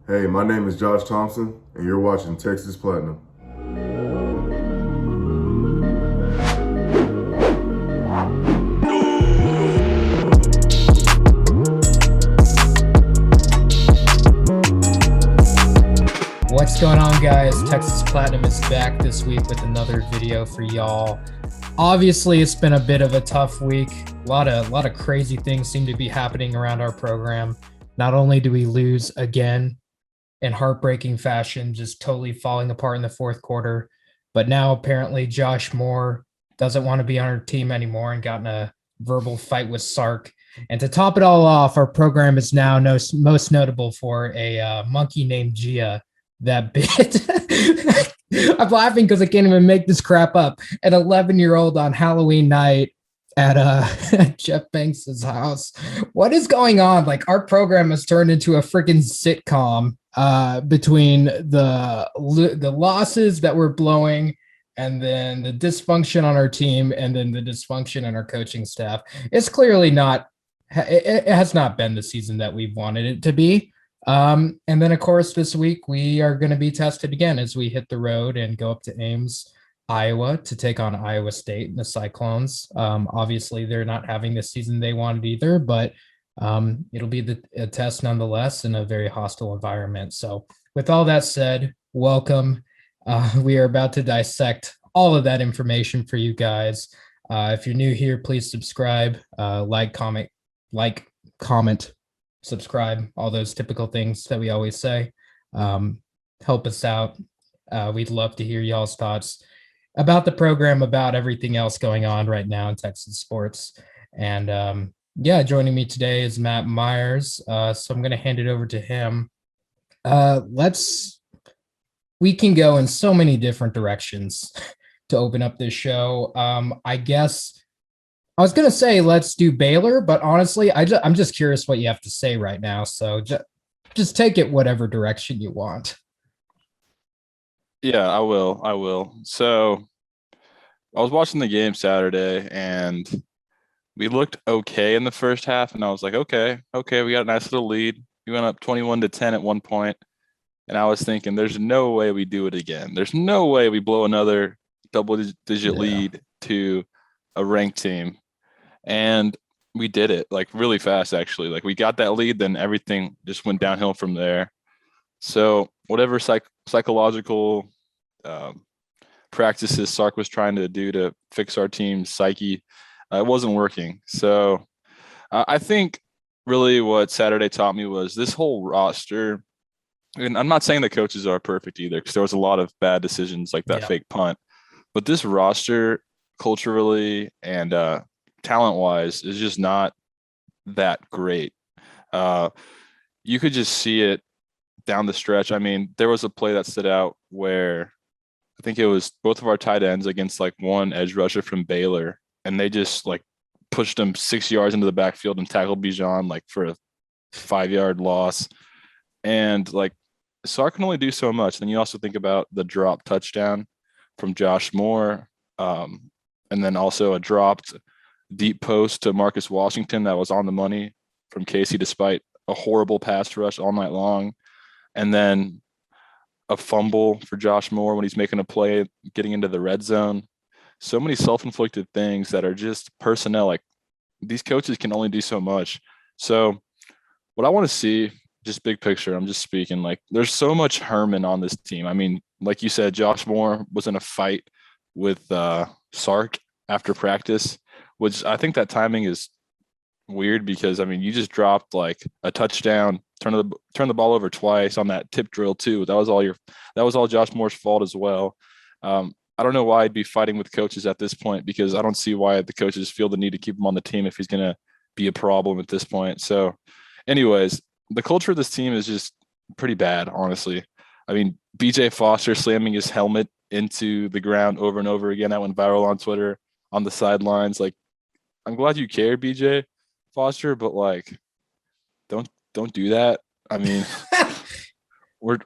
Hey, my name is Josh Thompson, and you're watching Texas Platinum. What's going on, guys? Texas Platinum is back this week with another video for y'all. Obviously, it's been a bit of a tough week. A lot of crazy things seem to be happening around our program. Not only do we lose again in heartbreaking fashion, just totally falling apart in the fourth quarter, but now apparently Josh Moore doesn't want to be on our team anymore and got in a verbal fight with Sark. And to top it all off, our program is now most notable for a monkey named Gia that bit. I'm laughing because I can't even make this crap up. An 11-year-old on Halloween night at Jeff Banks's house. What is going on? Like, our program has turned into a freaking sitcom between the losses that we're blowing, and then the dysfunction on our team, and then the dysfunction in our coaching staff. It's clearly not. It has not been the season that we've wanted it to be. And then, of course, this week we are going to be tested again as we hit the road and go up to Ames, Iowa, to take on Iowa State and the Cyclones. Obviously, they're not having the season they wanted either, but it'll be a test nonetheless in a very hostile environment. So, with all that said, welcome. We are about to dissect all of that information for you guys. If you're new here, please subscribe, like, comment, subscribe, all those typical things that we always say. Help us out. We'd love to hear y'all's thoughts about the program, about everything else going on right now in Texas sports. And joining me today is Matt Myers. So I'm going to hand it over to him. We can go in so many different directions to open up this show. I guess I was going to say, let's do Baylor, but honestly, I'm just curious what you have to say right now. So just take it whatever direction you want. Yeah, I will. I will. So I was watching the game Saturday and we looked okay in the first half. And I was like, okay, we got a nice little lead. We went up 21-10 at one point, and I was thinking, there's no way we do it again. There's no way we blow another double-digit lead to a ranked team. And we did it like really fast, actually. Like, we got that lead, then everything just went downhill from there. So whatever psychological practices Sark was trying to do to fix our team's psyche, it wasn't working. So I think really what Saturday taught me was this whole roster. And I'm not saying the coaches are perfect either, because there was a lot of bad decisions like that fake punt. But this roster, culturally and talent-wise, is just not that great. You could just see it down the stretch. I mean, there was a play that stood out where I think it was both of our tight ends against like one edge rusher from Baylor, and they just like pushed him 6 yards into the backfield and tackled Bijan like for a 5-yard loss. And like, Sark can only do so much. Then you also think about the drop touchdown from Josh Moore, and then also a dropped deep post to Marcus Washington that was on the money from Casey, despite a horrible pass rush all night long. And then a fumble for Josh Moore when he's making a play, getting into the red zone. So many self-inflicted things that are just personnel. Like, these coaches can only do so much. So what I want to see, just big picture, I'm just speaking, like, there's so much Herman on this team. I mean, like you said, Josh Moore was in a fight with Sark after practice, which I think that timing is weird because, I mean, you just dropped like a touchdown, turn the ball over twice on that tip drill too. That was all Josh Moore's fault as well. I don't know why I'd be fighting with coaches at this point, because I don't see why the coaches feel the need to keep him on the team if he's going to be a problem at this point. So anyways, the culture of this team is just pretty bad, honestly. I mean, BJ Foster slamming his helmet into the ground over and over again. That went viral on Twitter on the sidelines. Like, I'm glad you care, BJ Foster, but like, don't do that. I mean, we're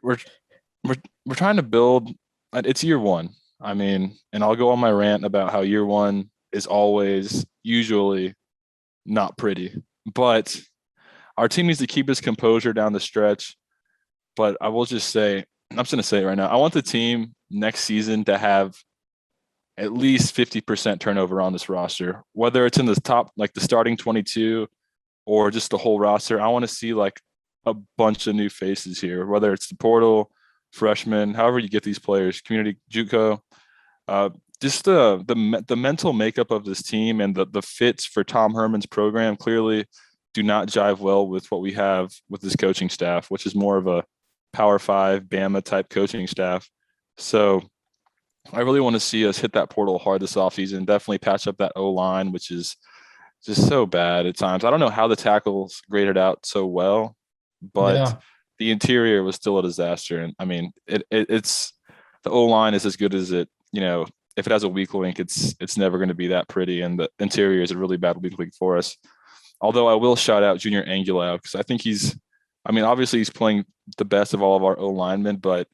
trying to build. It's year one. I mean, and I'll go on my rant about how year one is always usually not pretty, but our team needs to keep its composure down the stretch. but I will just say, I'm just going to say it right now. I want the team next season to have at least 50% turnover on this roster, whether it's in the top, like the starting 22 or just the whole roster. I want to see like a bunch of new faces here, whether it's the portal, freshmen, however you get these players, community JUCO. Just the mental makeup of this team and the fits for Tom Herman's program clearly do not jive well with what we have with this coaching staff, which is more of a Power 5 Bama type coaching staff. So I really want to see us hit that portal hard this offseason. Definitely patch up that O-line, which is just so bad at times. I don't know how the tackles graded out so well, but the interior was still a disaster. And I mean, it's the O-line is as good as it, if it has a weak link, it's never going to be that pretty. And the interior is a really bad weak link for us. Although I will shout out Junior Angulau because I think obviously he's playing the best of all of our O-linemen, but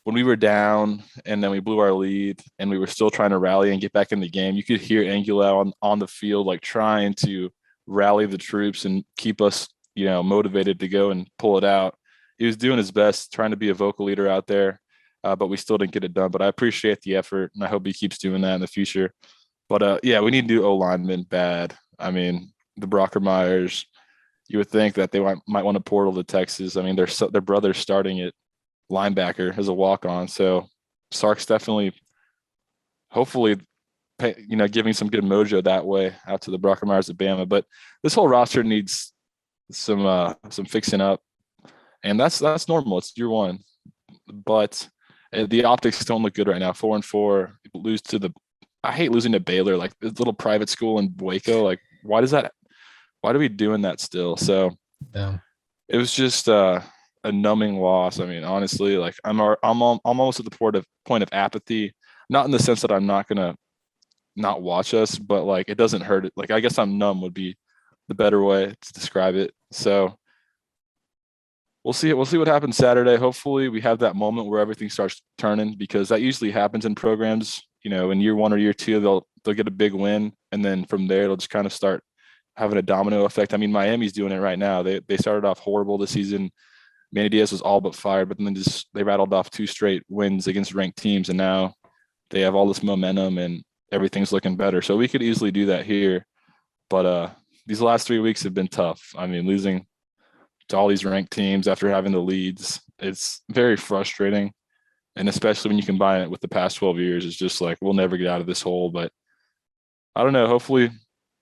when we were down and then we blew our lead and we were still trying to rally and get back in the game, you could hear Angulau on the field, like trying to rally the troops and keep us, motivated to go and pull it out. He was doing his best, trying to be a vocal leader out there, but we still didn't get it done. But I appreciate the effort, and I hope he keeps doing that in the future. But we need new O-linemen bad. I mean, the Brockermeyers, you would think that they might want to portal to Texas. I mean, their brother's starting at linebacker as a walk-on. So Sark's definitely, hopefully, giving some good mojo that way out to the Brockermeyers of Bama. But this whole roster needs some fixing up, and that's normal. It's year one, but the optics don't look good right now. 4-4, lose to I hate losing to Baylor, like this little private school in Waco. Like, why are we doing that still? So it was just a numbing loss. I mean, honestly, like I'm almost at the point of apathy, not in the sense that I'm not gonna not watch us, but like it doesn't hurt it. Like I guess I'm numb would be the better way to describe it. So we'll see what happens Saturday. Hopefully we have that moment where everything starts turning, because that usually happens in programs. In year one or year two, they'll get a big win, and then from there it'll just kind of start having a domino effect. I mean, Miami's doing it right now. They started off horrible this season. Manny Diaz was all but fired, but then they rattled off 2 straight wins against ranked teams, and now they have all this momentum and everything's looking better. So we could easily do that here. But these last 3 weeks have been tough. I mean, losing to all these ranked teams after having the leads, it's very frustrating. And especially when you combine it with the past 12 years, it's just like, we'll never get out of this hole. But I don't know. Hopefully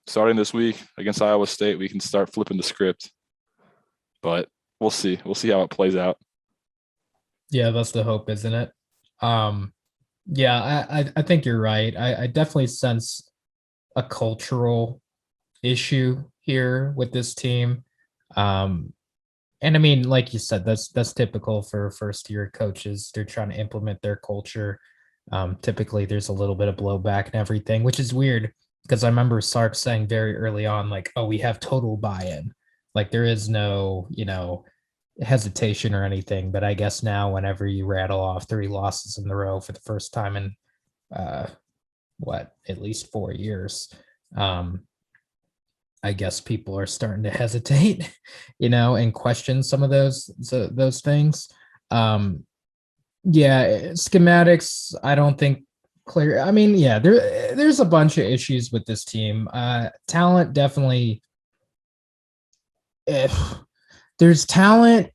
starting this week against Iowa State, we can start flipping the script. But we'll see. We'll see how it plays out. Yeah, that's the hope, isn't it? Yeah, I think you're right. I definitely sense a cultural issue here with this team. And I mean, like you said, that's typical for first-year coaches. They're trying to implement their culture. Typically, there's a little bit of blowback and everything, which is weird because I remember Sark saying very early on, like, "Oh, we have total buy-in. Like there is no, hesitation or anything." But I guess now, whenever you rattle off 3 losses in a row for the first time in at least 4 years, I guess people are starting to hesitate, and question some of those things. Schematics, I don't think clear. I mean, yeah, there's a bunch of issues with this team. Talent, definitely. There's talent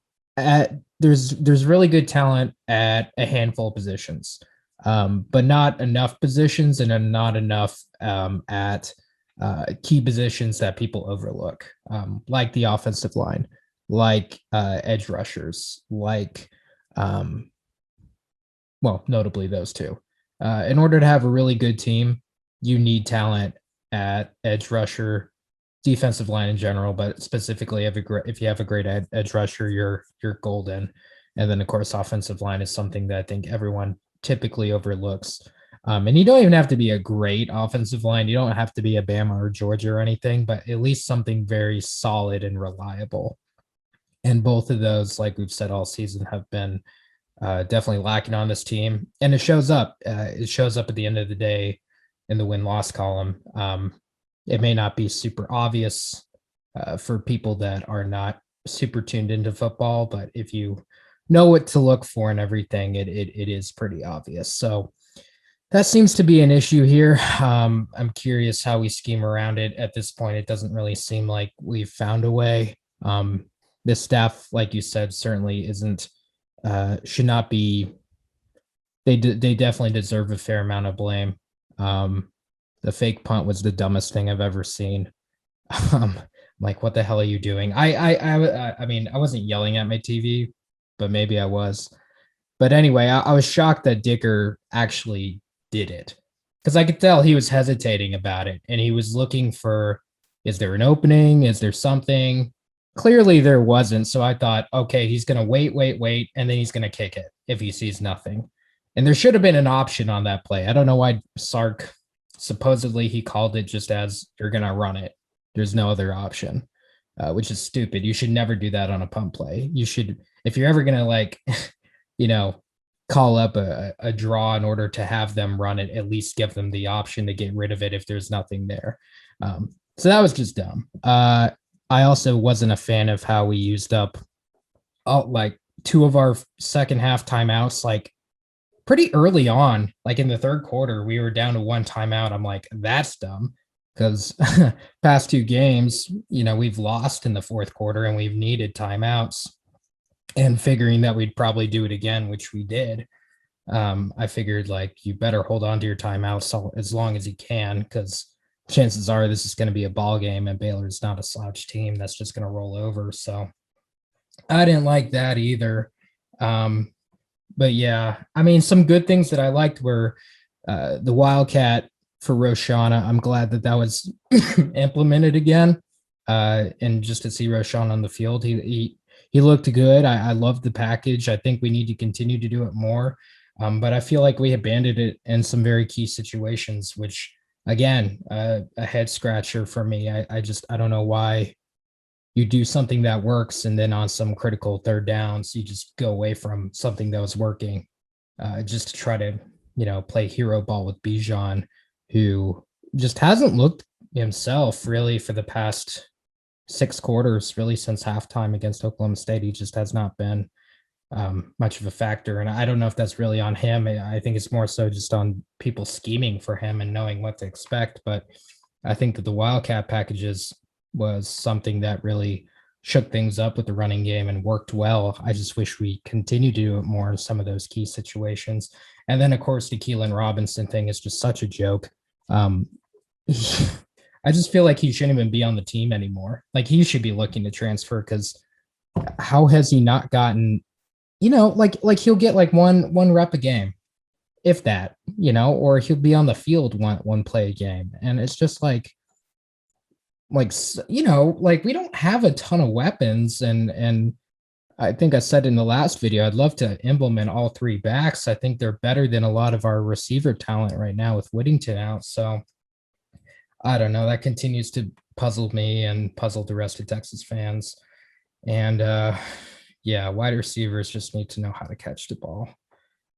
there's really good talent at a handful of positions, but not enough positions and not enough at key positions that people overlook, like the offensive line, like edge rushers, like, notably those two. In order to have a really good team, you need talent at edge rusher, defensive line in general, but specifically if you have a great edge rusher, you're golden. And then of course, offensive line is something that I think everyone typically overlooks. And you don't even have to be a great offensive line. You don't have to be a Bama or Georgia or anything, but at least something very solid and reliable. And both of those, like we've said all season, have been definitely lacking on this team. And it shows up. It shows up at the end of the day in the win-loss column. It may not be super obvious for people that are not super tuned into football, but if you know what to look for and everything, it is pretty obvious. So that seems to be an issue here. I'm curious how we scheme around it. At this point, it doesn't really seem like we've found a way. This staff, like you said, certainly isn't should not be. They definitely deserve a fair amount of blame. The fake punt was the dumbest thing I've ever seen. Like, what the hell are you doing? I mean, I wasn't yelling at my TV, but maybe I was. But anyway, I was shocked that Dicker actually did it, because I could tell he was hesitating about it, and he was looking for, is there an opening? Is there something? Clearly there wasn't. So I thought, okay, he's going to wait, and then he's going to kick it if he sees nothing. And there should have been an option on that play. I don't know why Sark, supposedly he called it just as you're going to run it. There's no other option, which is stupid. You should never do that on a punt play. You should, if you're ever going to like, call up a draw in order to have them run it, at least give them the option to get rid of it if there's nothing there. So that was just dumb. I also wasn't a fan of how we used up like two of our second half timeouts, like pretty early on, like in the third quarter, we were down to one timeout. I'm like, that's dumb, because past two games, we've lost in the fourth quarter and we've needed timeouts. And figuring that we'd probably do it again, which we did. I figured, like, you better hold on to your timeouts as long as you can, because chances are this is going to be a ball game, and Baylor's not a slouch team that's just going to roll over. So I didn't like that either. But yeah, I mean, some good things that I liked were the Wildcat for Roshana. I'm glad that was implemented again. And just to see Roshan on the field, he looked good. I loved the package. I think we need to continue to do it more. But I feel like we abandoned it in some very key situations, which, again, a head scratcher for me. I don't know why you do something that works, and then on some critical third downs, you just go away from something that was working, just to try to, play hero ball with Bijan, who just hasn't looked himself really for the past 6 quarters, really since halftime against Oklahoma State. He just has not been much of a factor. And I don't know if that's really on him. I think it's more so just on people scheming for him and knowing what to expect. But I think that the Wildcat packages was something that really shook things up with the running game and worked well. I just wish we continued to do it more in some of those key situations. And then, of course, the Keelan Robinson thing is just such a joke. I just feel like he shouldn't even be on the team anymore. Like, he should be looking to transfer, because how has he not gotten, like he'll get like one rep a game, if that, or he'll be on the field one play a game. And it's just like we don't have a ton of weapons. And I think I said in the last video, I'd love to implement all three backs. I think they're better than a lot of our receiver talent right now with Whittington out. So I don't know. That continues to puzzle me and puzzle the rest of Texas fans. And yeah, wide receivers just need to know how to catch the ball.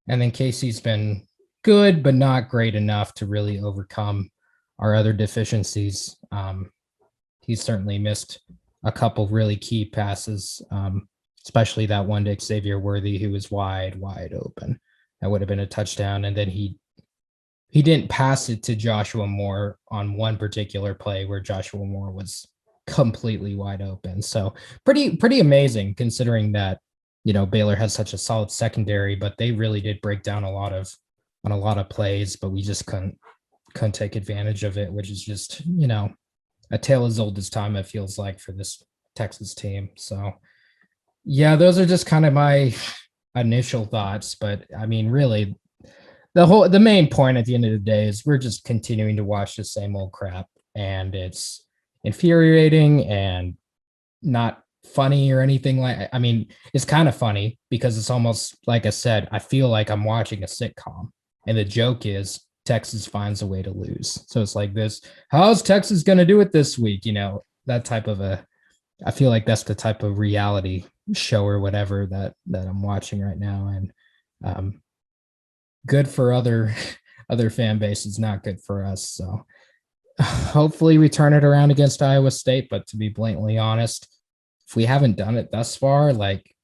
And then Casey's been good, but not great enough to really overcome our other deficiencies. He's certainly missed a couple really key passes, especially that one to Xavier Worthy, who was wide open. That would have been a touchdown. And then he didn't pass it to Joshua Moore on one particular play where Joshua Moore was completely wide open. So pretty amazing, considering that, Baylor has such a solid secondary, but they really did break down on a lot of plays, but we just couldn't take advantage of it, which is just, a tale as old as time, it feels like, for this Texas team. So yeah, those are just kind of my initial thoughts. But I mean, really, the main point at the end of the day is we're just continuing to watch the same old crap, and it's infuriating and not funny or anything. I mean, it's kind of funny because it's almost, like I said, I feel like I'm watching a sitcom, and the joke is Texas finds a way to lose. So it's like this, how's Texas going to do it this week? That type of I feel like that's the type of reality show or whatever that I'm watching right now. And good for other fan bases, not good for us. So hopefully we turn it around against Iowa State. But to be blatantly honest, if we haven't done it thus far, like,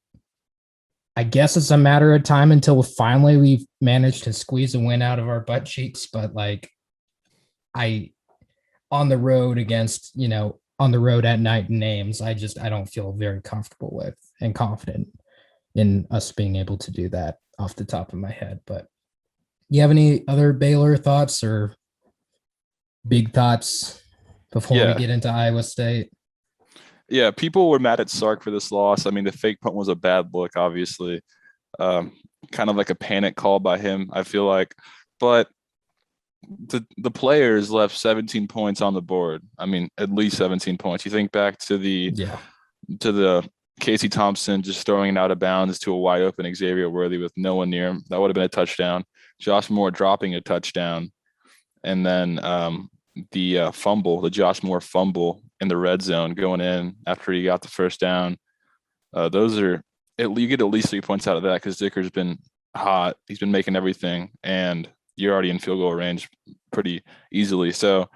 I guess it's a matter of time until finally we've managed to squeeze a win out of our butt cheeks. But like, I on the road against, on the road at night names, I don't feel very comfortable with and confident in us being able to do that off the top of my head. But you have any other Baylor thoughts or big thoughts before we Yeah. get into Iowa State? Yeah. People were mad at Sark for this loss. I mean, the fake punt was a bad look, obviously. Um, Kind of like a panic call by him, I feel like. But the players left 17 points on the board. I mean, at least 17 points. You think back to the Yeah. Casey Thompson just throwing it out of bounds to a wide open Xavier Worthy with no one near him. That would have been a touchdown. Josh Moore dropping a touchdown. And then the fumble, the Josh Moore fumble in the red zone going in after he got the first down. Those are you get at least 3 points out of that because Dicker's been hot. He's been making everything, and you're already in field goal range pretty easily. So,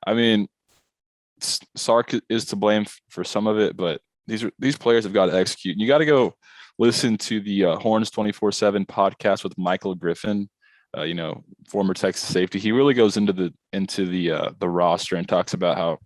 I mean, Sark is to blame for some of it, but these players have got to execute. And you got to go listen to the Horns 24/7 podcast with Michael Griffin, former Texas safety. He really goes into the roster and talks about how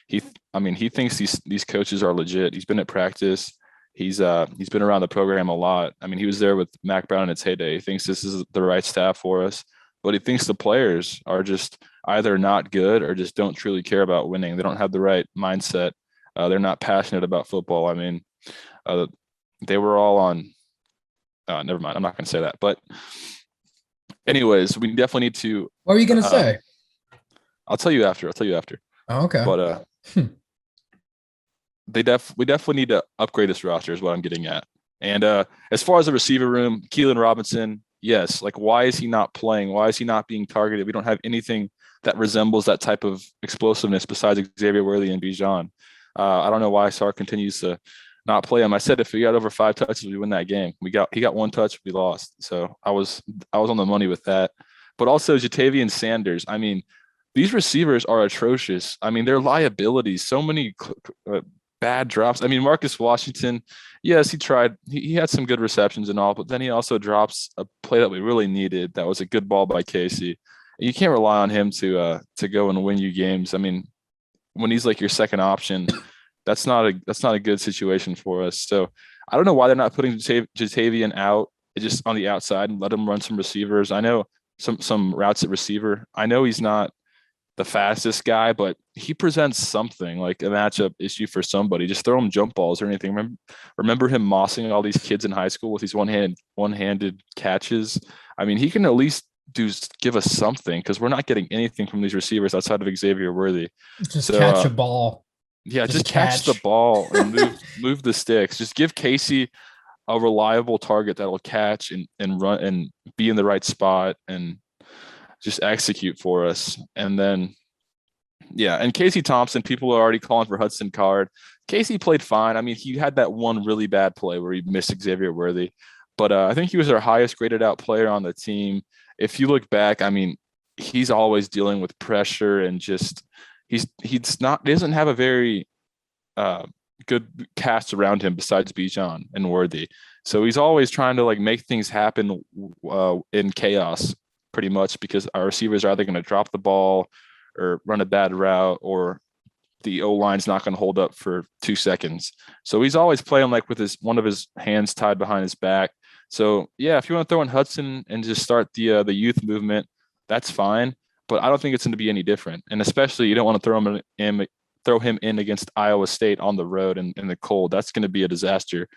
he thinks these coaches are legit. He's been at practice. He's been around the program a lot. I mean, he was there with Mac Brown in its heyday. He thinks this is the right staff for us, but he thinks the players are just either not good or just don't truly care about winning. They don't have the right mindset. They're not passionate about football. I mean, they were all on. Never mind. I'm not going to say that. But anyways, we definitely need to. What are you going to say? I'll tell you after. Oh, okay. But we definitely need to upgrade this roster is what I'm getting at. And as far as the receiver room, Keelan Robinson, yes. Like, why is he not playing? Why is he not being targeted? We don't have anything that resembles that type of explosiveness besides Xavier Worthy and Bijan. I don't know why Sark continues to not play him. I said if we got over 5 touches, we win that game. He got 1 touch, we lost. So I was on the money with that. But also Jatavian Sanders. I mean, these receivers are atrocious. I mean, they're liabilities. So many bad drops. I mean, Marcus Washington, yes, he tried. He had some good receptions and all, but then he also drops a play that we really needed. That was a good ball by Casey. You can't rely on him to go and win you games. I mean, when he's like your second option, that's not a good situation for us. So I don't know why they're not putting Jatavian out just on the outside and let him run some receivers. I know some routes at receiver. I know he's not the fastest guy, but he presents something like a matchup issue for somebody. Just throw him jump balls or anything. Remember him mossing all these kids in high school with these one-handed catches. I mean, he can at least give us something because we're not getting anything from these receivers outside of Xavier Worthy. Just catch a ball. Yeah, just catch the ball and move the sticks. Just give Casey a reliable target that'll catch and run and be in the right spot and just execute for us. And then, yeah, and Casey Thompson, people are already calling for Hudson Card. Casey played fine. I mean, he had that one really bad play where he missed Xavier Worthy, but I think he was our highest graded out player on the team. If you look back, I mean, he's always dealing with pressure and just he doesn't have a very good cast around him besides Bijan and Worthy. So he's always trying to like make things happen in chaos pretty much because our receivers are either going to drop the ball or run a bad route or the O-line's not going to hold up for 2 seconds. So he's always playing like with one of his hands tied behind his back. So yeah, if you want to throw in Hudson and just start the youth movement, that's fine. But I don't think it's going to be any different. And especially you don't want to throw him in against Iowa State on the road in the cold. That's going to be a disaster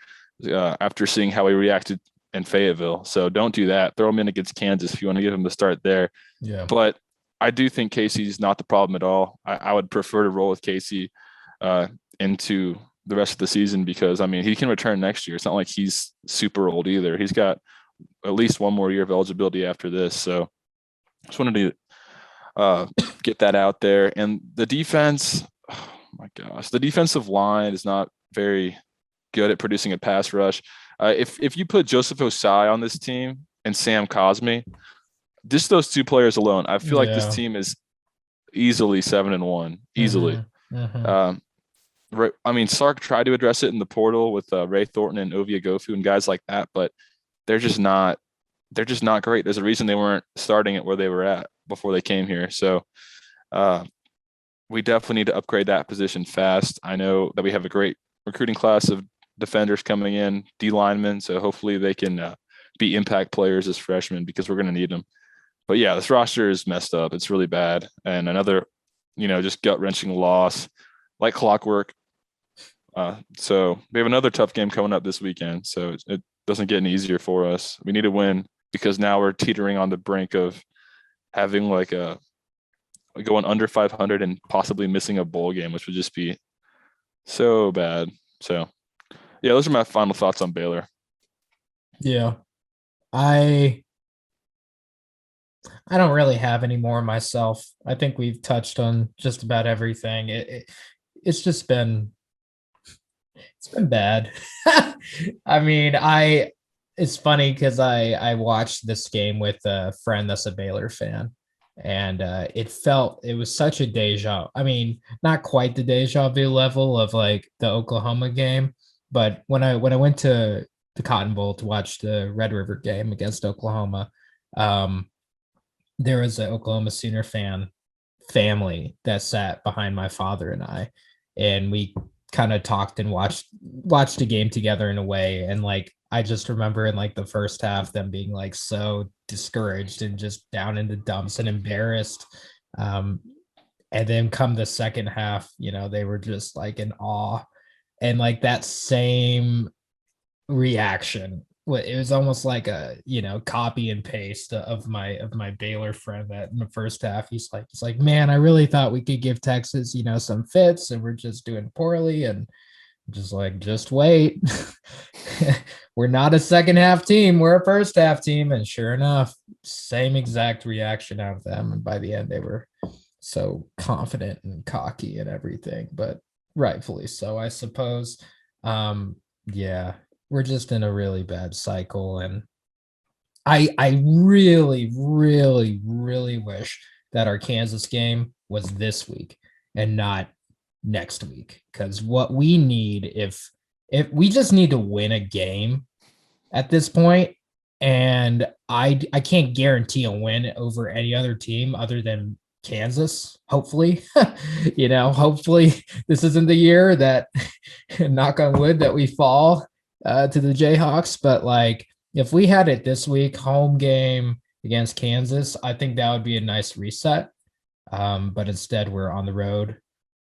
after seeing how he reacted in Fayetteville. So don't do that. Throw him in against Kansas if you want to give him the start there. Yeah. But I do think Casey's not the problem at all. I would prefer to roll with Casey into the rest of the season because, I mean, he can return next year. It's not like he's super old either. He's got at least one more year of eligibility after this. So just wanted to get that out there. And the defense, oh my gosh, the defensive line is not very good at producing a pass rush. If you put Joseph Osai on this team and Sam Cosme, just those 2 players alone, I feel like this team is easily 7-1, easily. Mm-hmm. I mean, Sark tried to address it in the portal with Ray Thornton and Ovia Gofu and guys like that, but they're just not great. There's a reason they weren't starting at where they were at before they came here. So we definitely need to upgrade that position fast. I know that we have a great recruiting class of defenders coming in, D linemen, so hopefully they can be impact players as freshmen because we're going to need them. But yeah, this roster is messed up. It's really bad. And another, just gut-wrenching loss like clockwork. So we have another tough game coming up this weekend. So it doesn't get any easier for us. We need to win because now we're teetering on the brink of having going under 500 and possibly missing a bowl game, which would just be so bad. So yeah, those are my final thoughts on Baylor. Yeah. I don't really have any more myself. I think we've touched on just about everything. It's just been bad. I mean, it's funny because I watched this game with a friend that's a Baylor fan, and it was such a I mean, not quite the deja vu level of like the Oklahoma game, but when I went to the Cotton Bowl to watch the Red River game against Oklahoma, there was an Oklahoma Sooner family that sat behind my father and I, and we kind of talked and watched the game together in a way. And like, I just remember in like the first half, them being like so discouraged and just down in the dumps and embarrassed. And then come the second half, they were just like in awe, and like that same reaction. It was almost like a copy and paste of my Baylor friend that in the first half he's like, man, I really thought we could give Texas some fits, and we're just doing poorly, and just wait. We're not a second half team, we're a first half team. And sure enough, same exact reaction out of them, and by the end they were so confident and cocky and everything, but rightfully so, I suppose. Yeah, we're just in a really bad cycle, and I really, really, really wish that our Kansas game was this week and not next week, because what we need, if we just need to win a game at this point, and I can't guarantee a win over any other team other than Kansas. Hopefully, hopefully this isn't the year that, knock on wood, that we fall to the Jayhawks. But like, if we had it this week, home game against Kansas, I think that would be a nice reset. But instead, we're on the road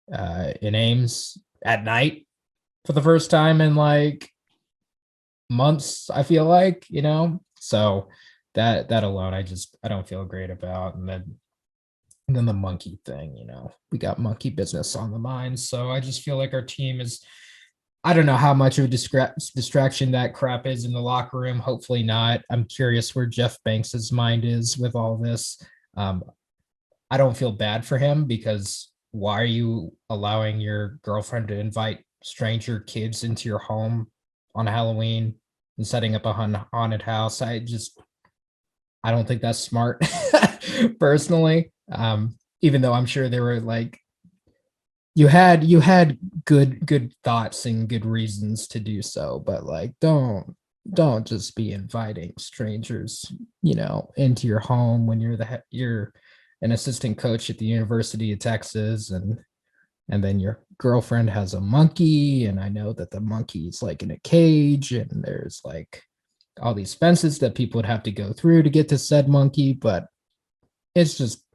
in Ames at night for the first time in like months, I feel like, so that alone, I don't feel great about. And then the monkey thing, we got monkey business on the mind. So I just feel like our team is, I don't know how much of a distraction that crap is in the locker room. Hopefully not. I'm curious where Jeff Banks's mind is with all this. I don't feel bad for him, because why are you allowing your girlfriend to invite stranger kids into your home on Halloween and setting up a haunted house? I don't think that's smart, personally. Even though I'm sure there were like, you had good thoughts and good reasons to do so, but like, don't just be inviting strangers, into your home when you're an assistant coach at the University of Texas, and then your girlfriend has a monkey, and I know that the monkey is like in a cage, and there's like all these fences that people would have to go through to get to said monkey, but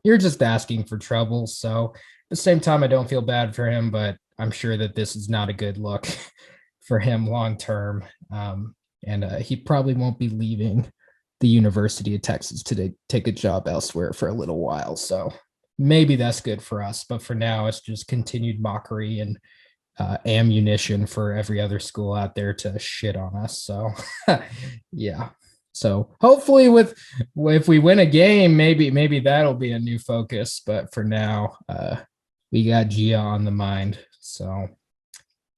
you're just asking for trouble. So at the same time, I don't feel bad for him, but I'm sure that this is not a good look for him long term. And he probably won't be leaving the University of Texas to take a job elsewhere for a little while. So maybe that's good for us. But for now, it's just continued mockery and ammunition for every other school out there to shit on us. So yeah. So hopefully if we win a game, maybe that'll be a new focus. But for now, we got Gia on the mind. So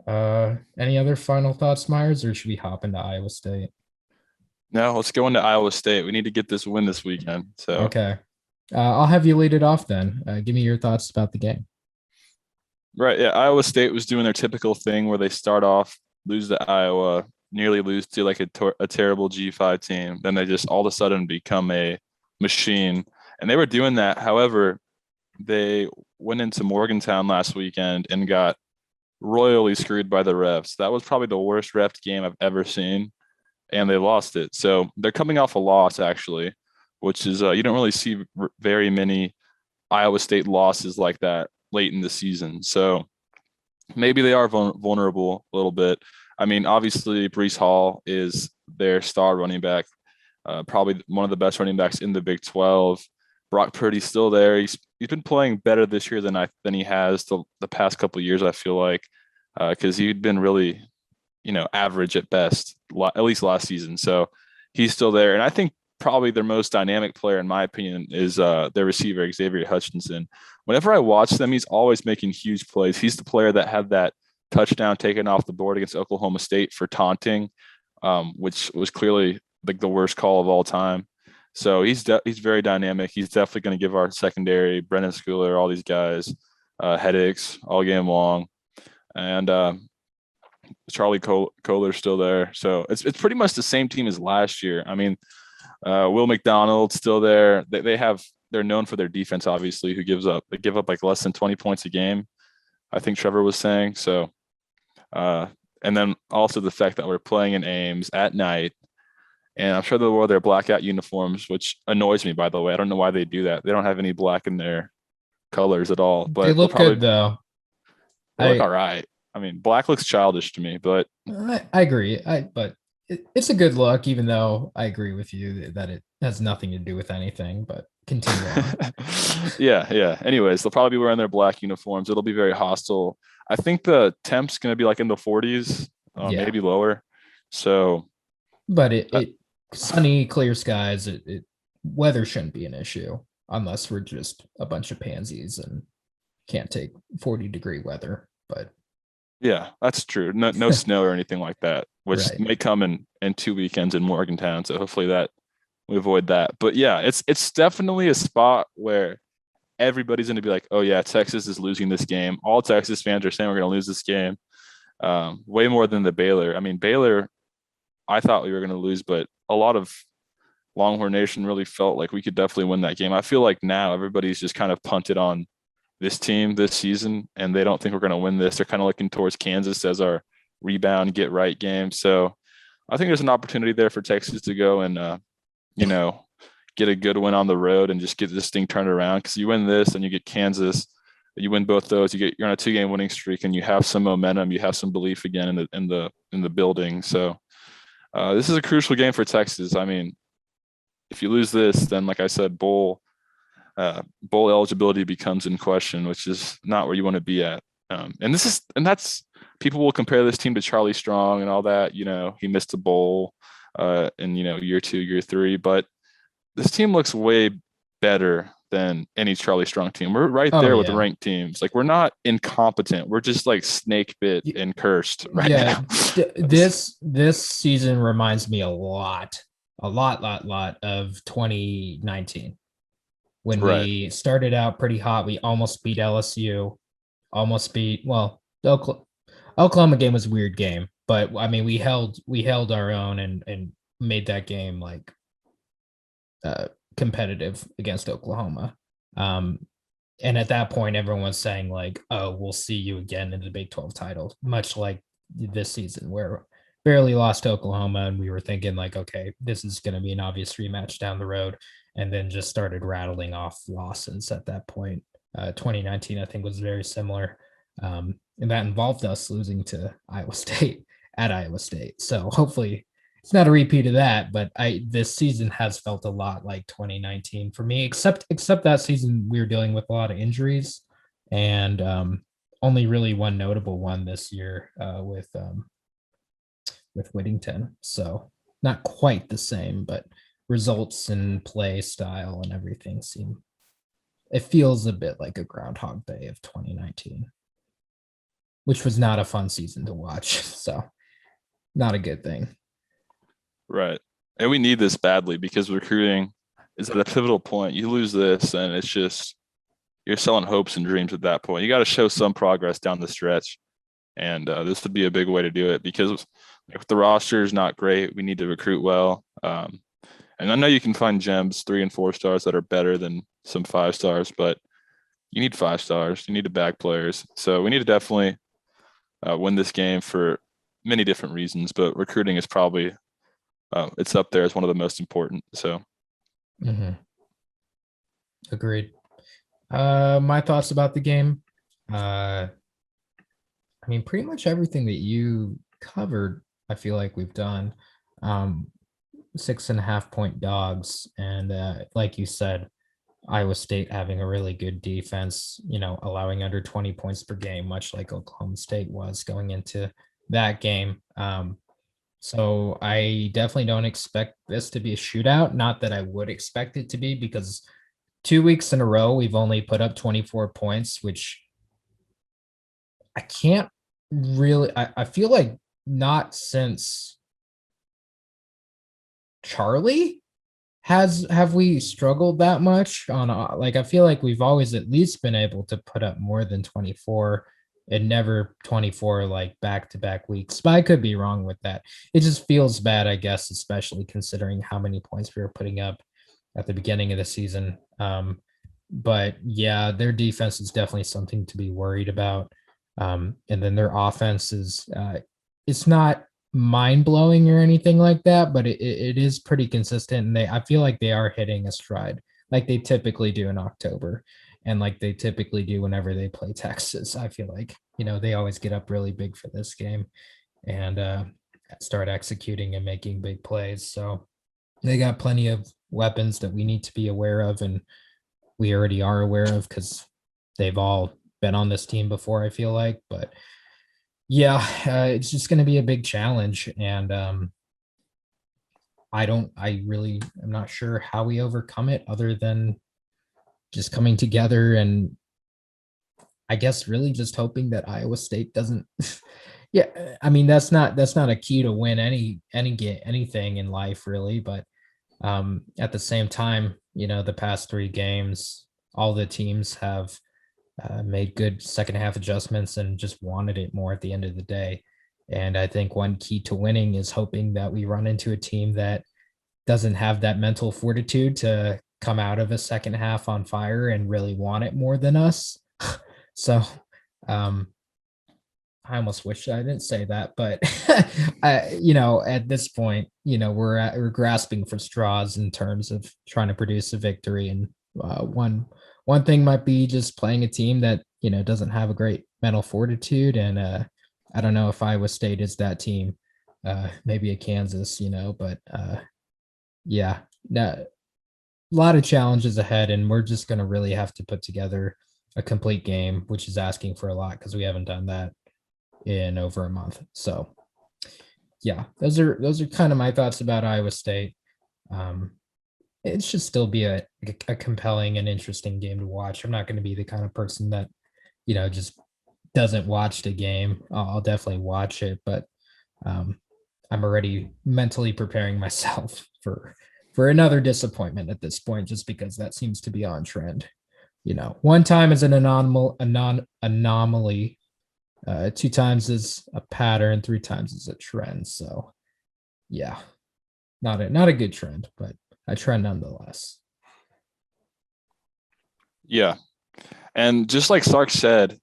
any other final thoughts, Myers, or should we hop into Iowa State? No, let's go into Iowa State. We need to get this win this weekend. So, Oh. okay. Okay. I'll have you lead it off then. Give me your thoughts about the game. Right. Yeah. Iowa State was doing their typical thing where they start off, lose to Iowa, nearly lose to like a terrible G5 team. Then they just all of a sudden become a machine. And they were doing that. However, they went into Morgantown last weekend and got royally screwed by the refs. That was probably the worst ref game I've ever seen. And they lost it. So they're coming off a loss, actually, which is you don't really see very many Iowa State losses like that late in the season. So maybe they are vulnerable a little bit. I mean, obviously, Brees Hall is their star running back, probably one of the best running backs in the Big 12. Brock Purdy's still there. He's been playing better this year than he has the past couple of years. I feel like because he'd been really, average at best, at least last season. So he's still there, and I think probably their most dynamic player, in my opinion, is their receiver Xavier Hutchinson. Whenever I watch them, he's always making huge plays. He's the player that had that touchdown taken off the board against Oklahoma State for taunting, which was clearly like the worst call of all time. So he's very dynamic. He's definitely going to give our secondary, Brennan Schooler, all these guys, headaches all game long. And Charlie Kohler's still there. So it's pretty much the same team as last year. I mean, Will McDonald's still there. They're known for their defense, obviously, they give up like less than 20 points a game, I think Trevor was saying. So, and then also the fact that we're playing in Ames at night, and I'm sure they'll wear their blackout uniforms, which annoys me, by the way. I don't know why they do that. They don't have any black in their colors at all. But They look good though. They look all right. I mean, black looks childish to me, but I agree. But it's a good look, even though I agree with you that it has nothing to do with anything. But continue on. Yeah. Anyways, they'll probably be wearing their black uniforms. It'll be very hostile. I think the temp's going to be like in the 40s, maybe lower. So, but it sunny, clear skies. Weather shouldn't be an issue unless we're just a bunch of pansies and can't take 40-degree weather. But yeah, that's true. No snow or anything like that, which may come in 2 weekends in Morgantown. So hopefully that we avoid that. But yeah, it's definitely a spot where everybody's going to be like, oh yeah, Texas is losing this game. All Texas fans are saying we're going to lose this game. Way more than the Baylor. I mean, Baylor, I thought we were going to lose, but a lot of Longhorn Nation really felt like we could definitely win that game. I feel like now everybody's just kind of punted on this team this season, and they don't think we're going to win this. They're kind of looking towards Kansas as our rebound, get right game. So I think there's an opportunity there for Texas to go and, get a good win on the road and just get this thing turned around. Because you win this and you get Kansas, you win both those, you're on a 2-game winning streak, and you have some momentum, you have some belief again in the building. So this is a crucial game for Texas. I mean, if you lose this, then like I said, bowl eligibility becomes in question, which is not where you want to be at. And that's people will compare this team to Charlie Strong and all that. He missed a bowl in year 2, year 3, but this team looks way better than any Charlie Strong team. We're right there with ranked teams. Like, we're not incompetent. We're just like snake bit and cursed right now. This season reminds me a lot of 2019 when we started out pretty hot. We almost beat LSU, the Oklahoma game was a weird game, but I mean, we held our own and made that game like competitive against Oklahoma. And at that point, everyone was saying like, oh, we'll see you again in the Big 12 title, much like this season where barely lost to Oklahoma. And we were thinking like, okay, this is going to be an obvious rematch down the road. And then just started rattling off losses at that point. 2019, I think, was very similar. And that involved us losing to Iowa State at Iowa State. So hopefully it's not a repeat of that, but this season has felt a lot like 2019 for me, except that season we were dealing with a lot of injuries, and only really one notable one this year with Whittington. So not quite the same, but results and play style and everything it feels a bit like a Groundhog Day of 2019, which was not a fun season to watch. So not a good thing. Right. And we need this badly because recruiting is at a pivotal point. You lose this and it's just you're selling hopes and dreams at that point. You got to show some progress down the stretch, and this would be a big way to do it because if the roster is not great, we need to recruit well. And I know you can find gems 3 and 4 stars that are better than some 5 stars, but you need 5 stars. You need to bag players. So we need to definitely win this game for many different reasons, but recruiting is probably it's up there as one of the most important. So Agreed. My thoughts about the game. I mean, pretty much everything that you covered, I feel like we've done. 6.5 point dogs. And like you said, Iowa State having a really good defense, allowing under 20 points per game, much like Oklahoma State was going into that game. So I definitely don't expect this to be a shootout. Not that I would expect it to be, because 2 weeks in a row, we've only put up 24 points, which I can't really, I feel like not since Charlie have we struggled that much on, like, I feel like we've always at least been able to put up more than 24 and never 24 like back-to-back weeks. But I could be wrong with that. It just feels bad, I guess, especially considering how many points we were putting up at the beginning of the season. But yeah, their defense is definitely something to be worried about. And then their offense is it's not mind-blowing or anything like that, but it is pretty consistent, and I feel like they are hitting a stride like they typically do in October, and like they typically do whenever they play Texas. I feel like they always get up really big for this game and start executing and making big plays. So they got plenty of weapons that we need to be aware of, and we already are aware of because they've all been on this team before, I feel like. But yeah, it's just going to be a big challenge, and I'm not sure how we overcome it other than just coming together and I guess really just hoping that Iowa State doesn't. Yeah, I mean that's not a key to win anything in life really, but at the same time, the past 3 games, all the teams have made good second half adjustments and just wanted it more at the end of the day. And I think one key to winning is hoping that we run into a team that doesn't have that mental fortitude to come out of a second half on fire and really want it more than us. So I almost wish I didn't say that, but at this point, we're grasping for straws in terms of trying to produce a victory. And one thing might be just playing a team that doesn't have a great mental fortitude. And I don't know if Iowa State is that team. Maybe a Kansas, but yeah, a lot of challenges ahead, and we're just going to really have to put together a complete game, which is asking for a lot because we haven't done that in over a month. So yeah, those are kind of my thoughts about Iowa State. It should still be a compelling and interesting game to watch. I'm not going to be the kind of person that just doesn't watch the game. I'll definitely watch it, but I'm already mentally preparing myself for another disappointment at this point, just because that seems to be on trend. One time is an anomaly. 2 times is a pattern, 3 times is a trend. So yeah, not a good trend, but a trend nonetheless. Yeah. And just like Sark said,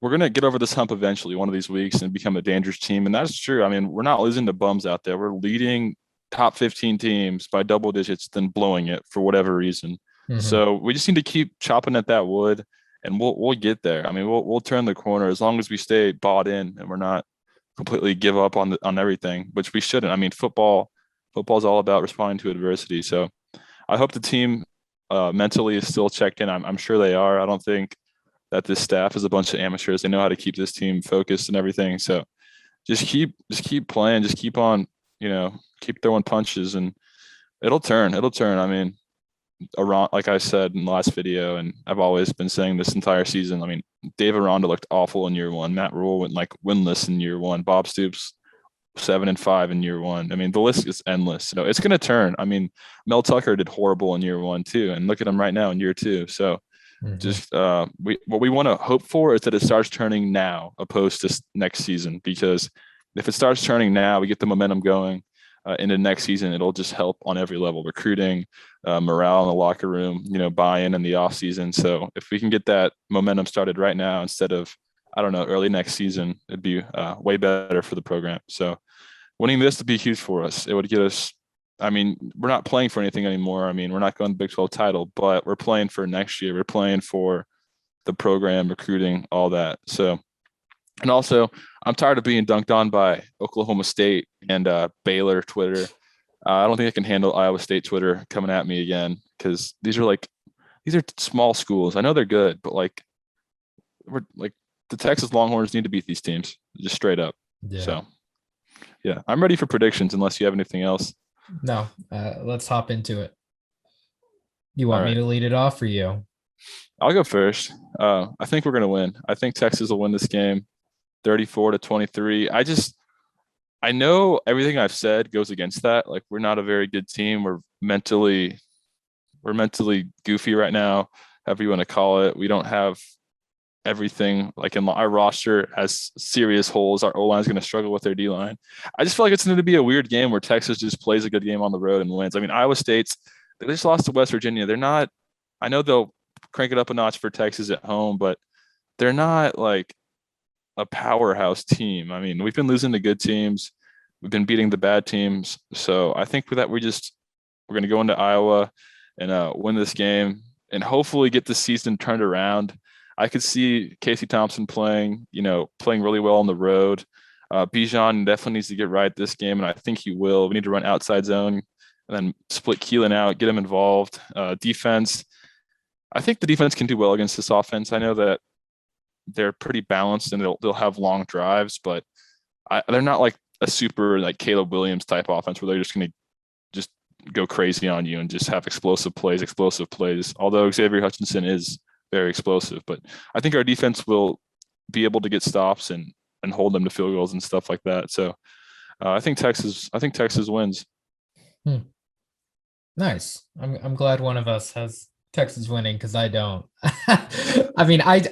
we're going to get over this hump eventually one of these weeks and become a dangerous team. And that's true. I mean, we're not losing to bums out there. We're leading top 15 teams by double digits, then blowing it for whatever reason. Mm-hmm. So we just need to keep chopping at that wood, and we'll get there. I mean, we'll turn the corner as long as we stay bought in and we're not completely give up on everything, which we shouldn't. I mean, football's all about responding to adversity. So I hope the team mentally is still checked in. I'm sure they are. I don't think that this staff is a bunch of amateurs. They know how to keep this team focused and everything. So just keep playing, just keep on, keep throwing punches, and it'll turn. I mean, like I said in the last video, and I've always been saying this entire season, I mean, Dave Aranda looked awful in year 1. Matt Rule went like winless in year 1. Bob Stoops 7-5 in year 1. I mean, the list is endless. So it's going to turn. I mean, Mel Tucker did horrible in year 1 too, and look at him right now in year 2. So Just what we want to hope for is that it starts turning now, opposed to next season. Because if it starts turning now, we get the momentum going into next season. It'll just help on every level: recruiting, morale in the locker room, buy-in the off season. So if we can get that momentum started right now instead of, I don't know, early next season, it'd be way better for the program. So winning this would be huge for us. It would get us. I mean, we're not playing for anything anymore. I mean, we're not going to the Big 12 title, but we're playing for next year. We're playing for the program, recruiting, all that. So, and also, I'm tired of being dunked on by Oklahoma State and Baylor Twitter. I don't think I can handle Iowa State Twitter coming at me again, because these are small schools. I know they're good, but we're like, the Texas Longhorns need to beat these teams, just straight up. Yeah. So, yeah, I'm ready for predictions unless you have anything else. No, let's hop into it. You want me to lead it off for you? I'll go first. I think we're going to win. I think Texas will win this game 34-23. I know everything I've said goes against that. Like, we're not a very good team. We're mentally goofy right now, however you want to call it. We don't have everything. Like, in our roster has serious holes. Our O-line is going to struggle with their D-line. I just feel like it's going to be a weird game where Texas just plays a good game on the road and wins. I mean, Iowa State's, they just lost to West Virginia. They're not, I know they'll crank it up a notch for Texas at home, but they're not like a powerhouse team. I mean, we've been losing to good teams. We've been beating the bad teams. So I think with that, we're going to go into Iowa and win this game and hopefully get the season turned around. I could see Casey Thompson playing really well on the road. Bijan definitely needs to get right this game, and I think he will. We need to run outside zone and then split Keelan out, get him involved. Defense, I think the defense can do well against this offense. I know that they're pretty balanced and they'll have long drives, but they're not like a super like Caleb Williams type offense where they're just going to just go crazy on you and just have explosive plays. Although Xavier Hutchinson is very explosive, but I think our defense will be able to get stops and hold them to field goals and stuff like that. So I think Texas wins. Nice. I'm glad one of us has Texas winning, because I don't. I mean, I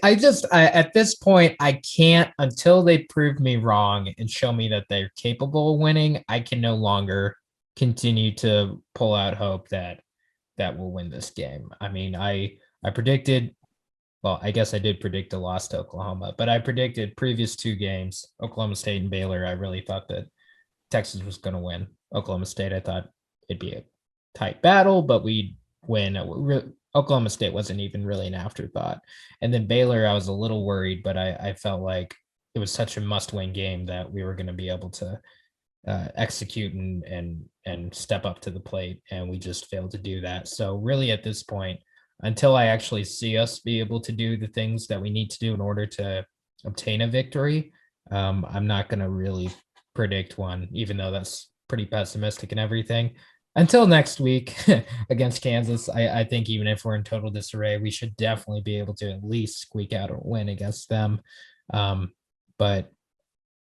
at this point, I can't, until they prove me wrong and show me that they're capable of winning, I can no longer continue to pull out hope that we'll win this game. I mean, I predicted, well, I guess I did predict a loss to Oklahoma, but I predicted previous two games, Oklahoma State and Baylor. I really thought that Texas was going to win. Oklahoma State, I thought it'd be a tight battle, but we'd win. Oklahoma State wasn't even really an afterthought. And then Baylor, I was a little worried, but I felt like it was such a must-win game that we were going to be able to execute and step up to the plate, and we just failed to do that. So really, at this point, until I actually see us be able to do the things that we need to do in order to obtain a victory, I'm not going to really predict one, even though that's pretty pessimistic and everything. Until next week against Kansas, I think even if we're in total disarray, we should definitely be able to at least squeak out a win against them. But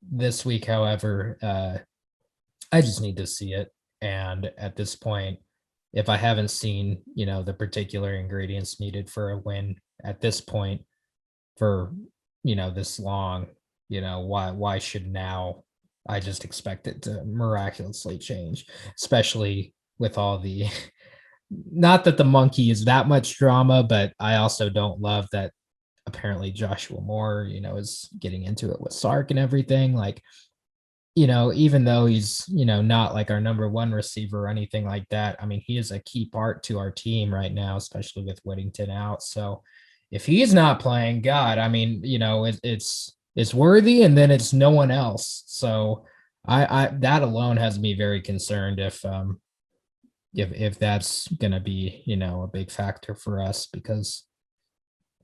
this week, however, I just need to see it. And at this point, if I haven't seen, the particular ingredients needed for a win at this point for, this long, why should now I just expect it to miraculously change, especially with all the, not that the monkey is that much drama, but I also don't love that apparently Joshua Moore, is getting into it with Sark and everything. Like, even though he's, not like our number one receiver or anything like that, I mean, he is a key part to our team right now, especially with Whittington out. So if he's not playing, God, I mean, it's Worthy, and then it's no one else. So I that alone has me very concerned if that's going to be, a big factor for us, because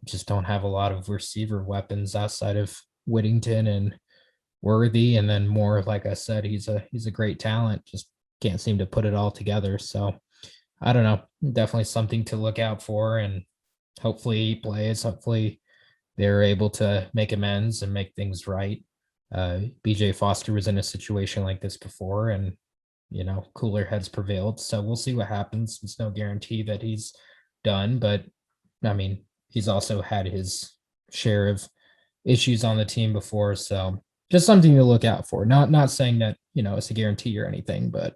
we just don't have a lot of receiver weapons outside of Whittington and Worthy, and then Moore, like I said, he's a great talent, just can't seem to put it all together. So I don't know, definitely something to look out for, and hopefully he plays. Hopefully they're able to make amends and make things right. BJ Foster was in a situation like this before, and cooler heads prevailed. So we'll see what happens. It's no guarantee that he's done, but I mean, he's also had his share of issues on the team before. So just something to look out for. Not saying that, it's a guarantee or anything, but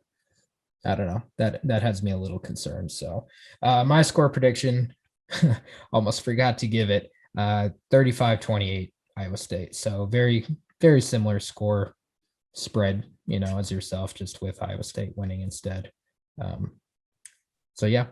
I don't know. That has me a little concerned. So my score prediction, almost forgot to give it, 35-28 Iowa State. So very, very similar score spread, as yourself, just with Iowa State winning instead. So yeah.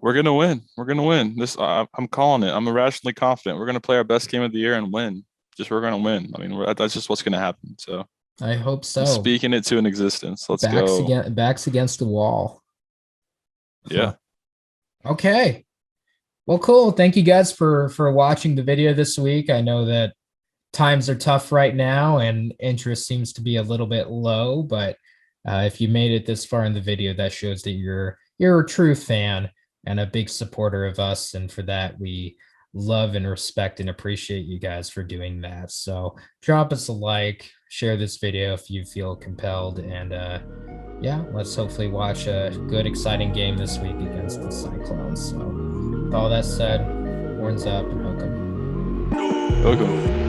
We're gonna win. We're gonna win. This I'm calling it. I'm irrationally confident. We're gonna play our best game of the year and win. We're gonna win. I mean, that's just what's gonna happen. So I hope so. I'm speaking it to an existence. Let's go. Backs against the wall. Yeah. Okay. Well, cool. Thank you guys for watching the video this week. I know that times are tough right now and interest seems to be a little bit low, but if you made it this far in the video, that shows that you're a true fan and a big supporter of us. And for that, we love and respect and appreciate you guys for doing that. So drop us a like, share this video if you feel compelled, and yeah, let's hopefully watch a good, exciting game this week against the Cyclones. So with all that said, horns up and hook 'em. Hook 'em.